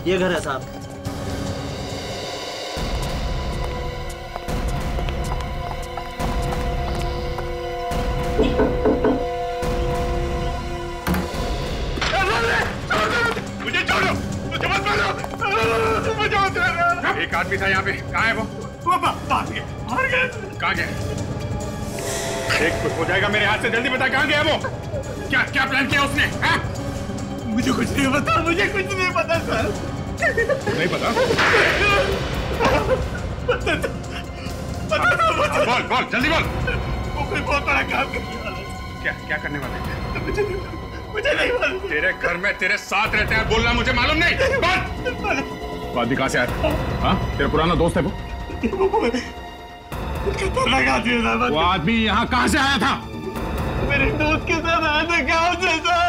ये घर है साहब। मुझे छोड़ो, मुझे मत मारो, मुझे मत मारो। एक आदमी था यहाँ पे, कहाँ है वो? भाग गया, भाग गया। कहाँ गया? एक कुछ हो जाएगा मेरे हाथ से, जल्दी बता कहाँ गया वो? क्या क्या प्लान किया उसने? हाँ? मुझे कुछ नहीं पता, मुझे कुछ नहीं पता सर। नहीं पता? बोल बोल जल्दी बोल। वो कोई बहुत बड़ा काम कर रहा है। क्या क्या करने वाले थे? मुझे नहीं मालूम। तेरे घर में तेरे साथ रहते हैं, बोलना मुझे मालूम नहीं। बोल। वो आदमी कहाँ से आया था? हाँ तेरा पुराना दोस्त है वो? खतरनाक आदमी है। वो आदमी यहाँ कहाँ से आया था? मेरे दोस्त के साथ आया था गाँव से सर।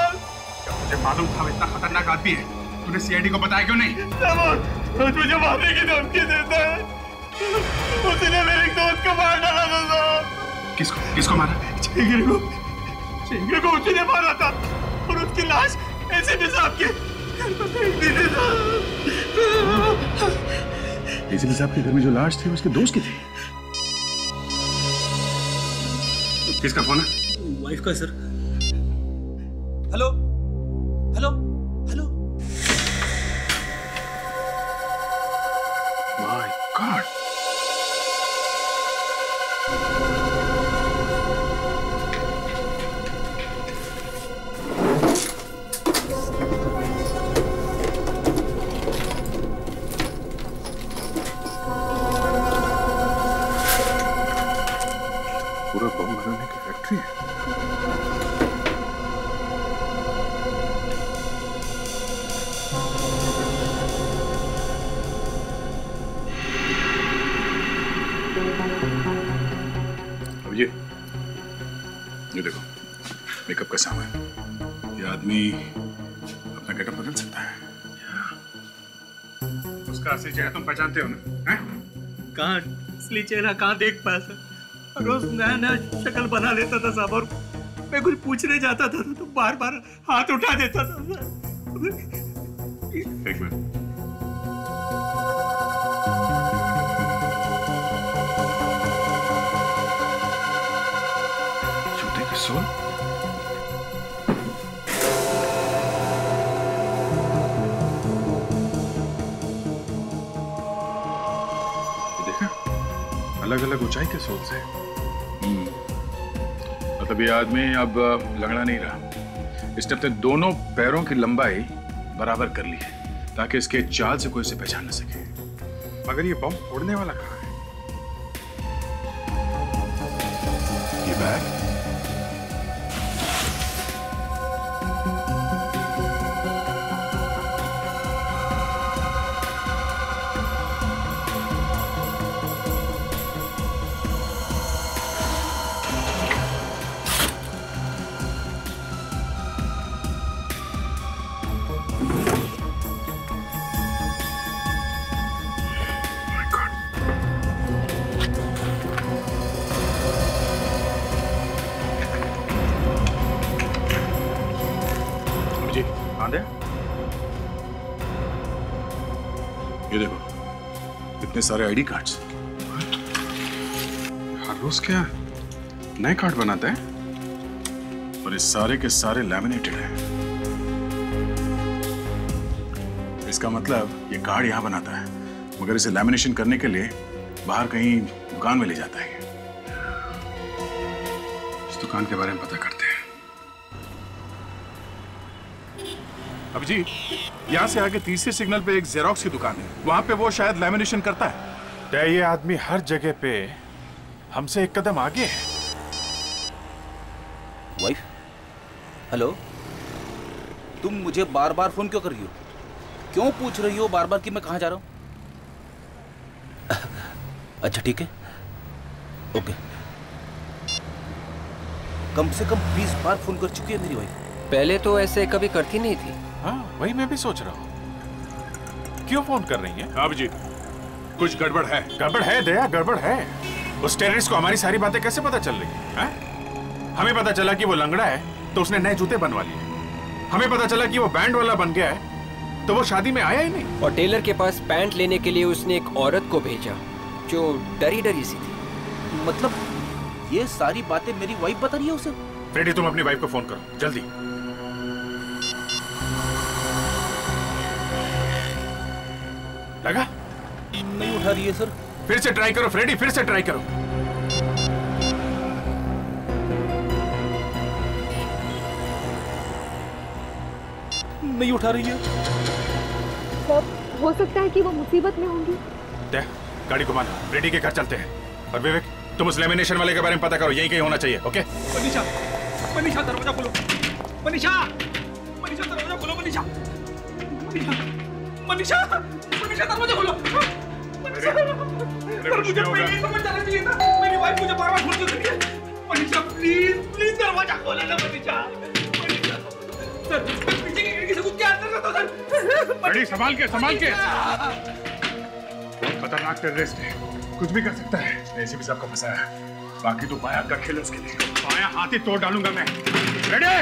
मुझे मालूम था इतना खतरनाक आदमी है, तूने सीआईडी को बताया क्यों नहीं? रोज मुझे मारने की धमकी देता है। उसने मेरे दोस्त को मार डाला था साहब। किसको किसको मारा? चेंगरे को। चेंगरे को उसने मारा था और उसकी लाश एसीपी साहब के घर पर फेंक दी थी। एसीपी साहब के घर में जो लाश थी उसके दोस्त की थी। किसका फोन है? वाइफ का sir. Hello hello hello. My God. पूरा बम बनाने की फैक्ट्री है। ये देखो मेकअप का सामान। ये आदमी अपना गेटअप बदल सकता है। उसका असली चेहरा तुम पहचानते हो ना? कहाँ असली चेहरा कहाँ देख पाया सर? रोज नया नया शक्ल बना लेता था साहब, और मैं कुछ पूछने जाता था तो बार बार हाथ उठा देता था सर। एक मिनट। सोल? देखा, अलग अलग ऊंचाई के सोल्स हैं। मतलब ये आदमी अब लंगड़ा नहीं रहा। इसने अपने दोनों पैरों की लंबाई बराबर कर ली है ताकि इसके चाल से कोई इसे पहचान न सके। मगर ये बम फोड़ने वाला कहाँ है? ये बैग? ये देखो इतने सारे आईडी कार्ड्स। हर रोज क्या नए कार्ड बनाता है और ये सारे के सारे लैमिनेटेड हैं। इसका मतलब ये कार्ड यहां बनाता है मगर इसे लैमिनेशन करने के लिए बाहर कहीं दुकान में ले जाता है। इस दुकान के बारे में पता करते हैं। अब जी यहाँ से आगे तीसरे सिग्नल पे एक जेरोक्स की दुकान है, वहां पे वो शायद लैमिनेशन करता है। क्या ये आदमी हर जगह पे हमसे एक कदम आगे है? वाइफ, हेलो, तुम मुझे बार बार फोन क्यों कर रही हो? क्यों पूछ रही हो बार बार कि मैं कहाँ जा रहा हूँ? अच्छा ठीक है, ओके। कम से कम 20 बार फोन कर चुकी है मेरी वाइफ। पहले तो ऐसे कभी करती नहीं थी। हाँ, वही मैं भी सोच रहा हूँ, क्यों फोन कर रही है? अभिजीत, कुछ गड़बड़ है। गड़बड़ है दया, गड़बड़ है। उस टेररिस्ट को हमारी सारी बातें कैसे पता चल रही है? हमें पता चला कि वो लंगड़ा है तो उसने नए जूते बनवा लिए। हमें पता चला कि वो बैंड वाला बन गया है तो वो शादी में आया ही नहीं। और टेलर के पास पैंट लेने के लिए उसने एक औरत को भेजा जो डरी डरी सी थी। मतलब ये सारी बातें मेरी वाइफ बता रही है उसे? फ्रेडी, तुम अपनी वाइफ को फोन करो जल्दी। लगा? नहीं उठा रही है सर। फिर से ट्राई करो फ्रेडी, फिर से ट्राई करो। नहीं उठा रही है। सर, हो सकता है कि वो मुसीबत में होंगी। गाड़ी घुमाना, फ्रेडी के घर चलते हैं। और विवेक, तुम उस लेमिनेशन वाले के बारे में पता करो, यहीं कहीं होना चाहिए। ओके? मनीषा, मनीषा दरवाजा खोलो। मनीषा, मनीषा दरवाजा खोलो। मनीषा, मनीषा, मनीषा, मनीषा दरवाजा खोलो। मनीषा, मुझे पहले समझ जाना चाहिए था। मेरी वाइफ मुझे बार-बार फोन कर रही है। मनीषा, प्लीज प्लीज दरवाजा खोलो ना मनीषा। मनीषा, सर, पीछे की खिड़की से कूद के अंदर रहता सर। बड़ी संभाल के, संभाल के। खतरनाक टेररिस्ट है, कुछ भी कर सकता है। एसीपी साहब को फंसाया, बाकी तो बाया का खेल उसके लिए। बाया हाथ ही तोड़ डालूंगा मैं। रेडी?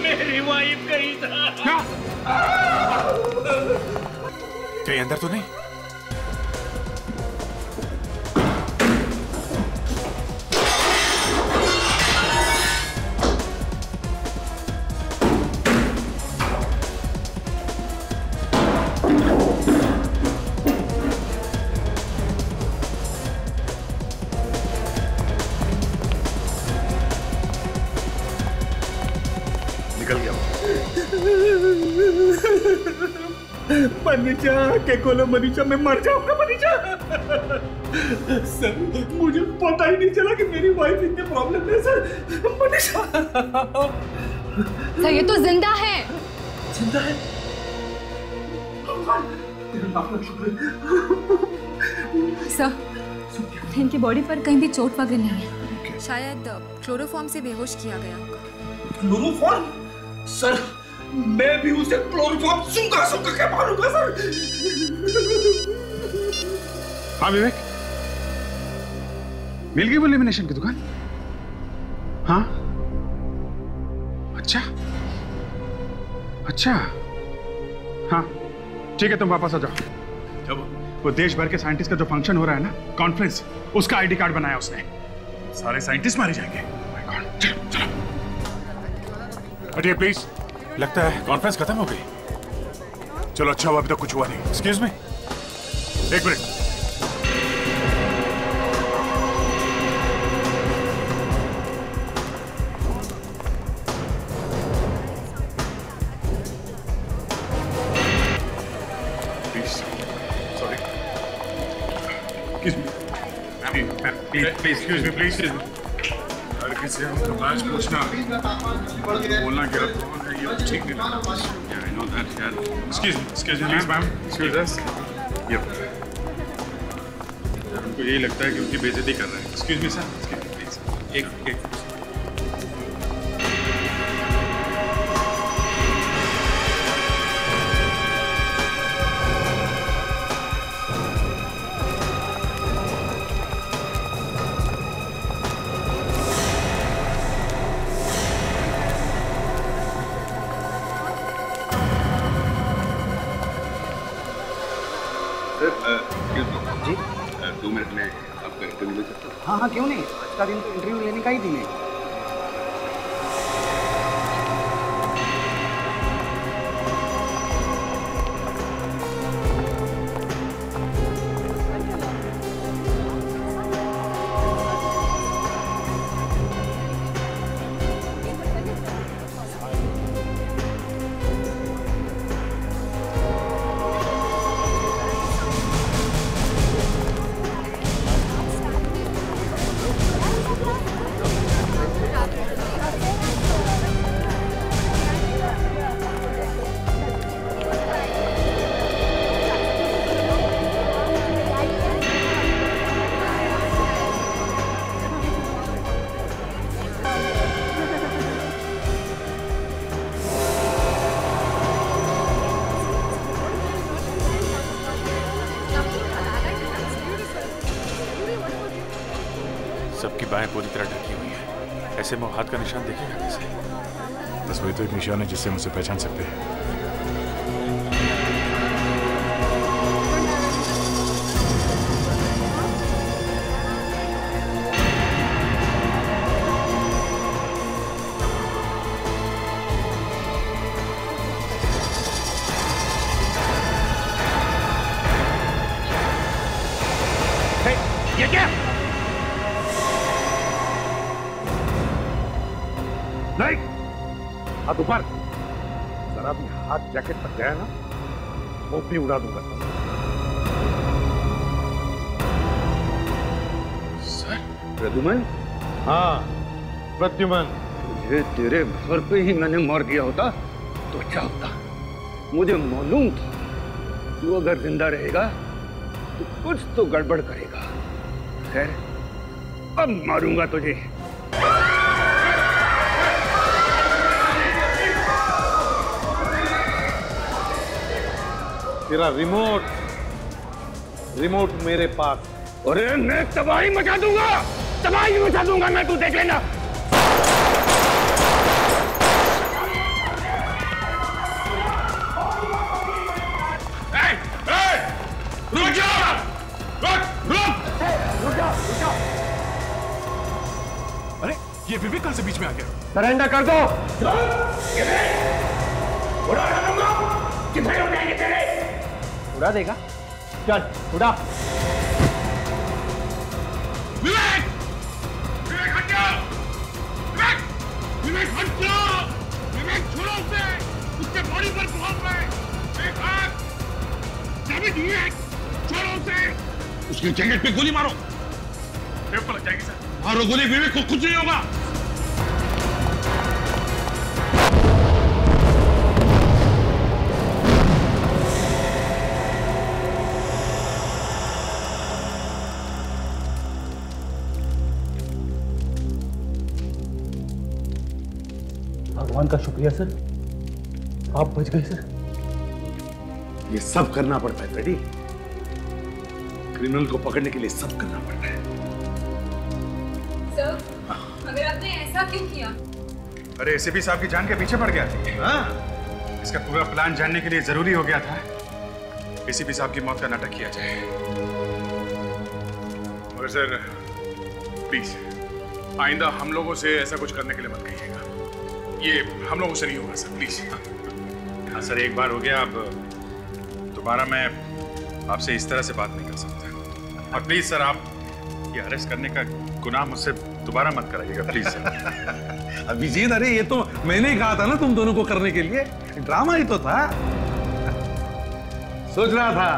मेरी वाइफ कहीं था। कहीं अंदर तो नहीं? मनीषा के खोलो। मनीषा, मैं मर जाऊंगा मनीषा। सर, मुझे पता ही नहीं चला कि मेरी वाइफ इतने प्रॉब्लम है सर। मनीषा, सर ये तो जिंदा है। जिंदा है? सर, इनकी बॉडी पर कहीं भी चोट वगैरह नहीं है। शायद क्लोरोफॉर्म से बेहोश किया गया होगा। क्लोरोफॉर्म? सर, मैं भी उसे क्लोरोफॉर्म सूंघा सूंघा के मारूंगा सर। हाँ विवेक, मिल गई वो लेमिनेशन की दुकान? हाँ, अच्छा अच्छा, हाँ ठीक है, तुम वापस आ जाओ। वो देश भर के साइंटिस्ट का जो फंक्शन हो रहा है ना, कॉन्फ्रेंस, उसका आईडी कार्ड बनाया उसने। सारे साइंटिस्ट मारे जाएंगे। चलो चलो, हटिए प्लीज। लगता है कॉन्फ्रेंस खत्म हो गई। चलो अच्छा हुआ, अभी तक कुछ हुआ नहीं। एक्सक्यूज मी, एक minute. Please, sorry, please excuse me, please. हर किसी हमको बात पूछना, बोलना क्या कौन है, ये ठीक नहीं लगता। Yeah, I know that, यार। Excuse me, please, ma'am. Excuse us. Yep. यार उनको यही लगता है कि उनकी बेइज्जती कर रहे हैं। Excuse me, sir. Excuse me, please. एक जी 2 मिनट में आपका इंटरव्यू ले सकता हूँ? हाँ क्यों नहीं, आज का दिन तो इंटरव्यू लेने का ही दिन है। बाएं पूरी तरह ढकी हुई है, ऐसे में हाथ का निशान देखेगा कैसे? बस वही तो एक निशान है जिससे हम उसे पहचान सकते हैं। ये क्या? नहीं, हाथ ऊपर। जरा भी हाथ जैकेट तक गया ना, वो भी उड़ा दूंगा। सर? प्रद्युमन? हाँ, प्रद्युमन। तुझे तेरे घर पे ही मैंने मार दिया होता तो अच्छा होता। मुझे मालूम था तू अगर जिंदा रहेगा तो कुछ तो गड़बड़ करेगा। खैर, अब मारूंगा तुझे। तेरा रिमोट मेरे पास। अरे मैं तबाही मचा दूंगा, तबाही मचा दूंगा मैं, तू देख लेना। रुक जा! रुक! अरे ये विवेक कल से बीच में आ गया। सरेंडर कर दो। उड़ा दूंगा। कितने उड़ाएंगे तेरे? उड़ा देगा? चल उड़ा। विवेक! विवेक हट जा! विवेक हट जा! विवेक छोड़ो उसे! उसके बॉडी पर बहुत है। विवेक! चाबी दिए! छोड़ो उसे! उसके जैकेट पे गोली मारो। पेपर पर लग जाएगी सर। मारो गोली, विवेक को कुछ नहीं होगा। भगवान का शुक्रिया सर, आप बच गए सर। ये सब करना पड़ता है फ्रेडी, क्रिमिनल को पकड़ने के लिए सब करना पड़ता है। सर, मगर आपने ऐसा क्यों किया? अरे एसीपी साहब की जान के पीछे पड़ गया था। इसका पूरा प्लान जानने के लिए जरूरी हो गया था एसीपी साहब की मौत का नाटक किया जाए। मगर सर प्लीज आइंदा हम लोगों से ऐसा कुछ करने के लिए मत कहिएगा। ये हम लोगों से नहीं होगा सर, प्लीज। हाँ सर, एक बार हो गया, अब दोबारा मैं आपसे इस तरह से बात नहीं कर सकता। और प्लीज सर, आप ये अरेस्ट करने का गुनाह मुझसे दोबारा मत कराइएगा प्लीज सर। अभिजीत, अरे ये तो मैंने कहा था ना तुम दोनों को करने के लिए, ड्रामा ही तो था। सोच रहा था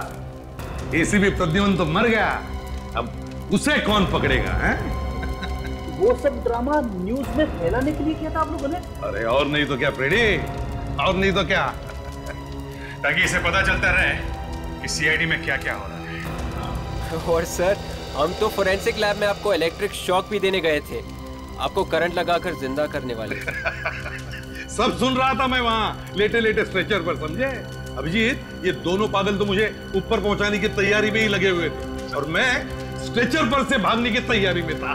एसीपी प्रद्युमन तो मर गया, अब उसे कौन पकड़ेगा है? वो सब ड्रामा न्यूज में फैलाने के लिए किया था आप लोगों ने? अरे और नहीं तो क्या फ्रेडी, और नहीं तो क्या, ताकि इसे पता चलता रहे कि सीआईडी में क्या क्या हो रहा है। और सर, हम तो फोरेंसिक लैब में आपको इलेक्ट्रिक शॉक भी देने गए थे, आपको करंट लगाकर जिंदा करने वाले। सब सुन रहा था मैं वहां लेटे लेटे स्ट्रेचर पर, समझे? अभिजीत, ये दोनों पागल तो मुझे ऊपर पहुंचाने की तैयारी में ही लगे हुए थे और मैं स्ट्रेचर पर से भागने की तैयारी में था।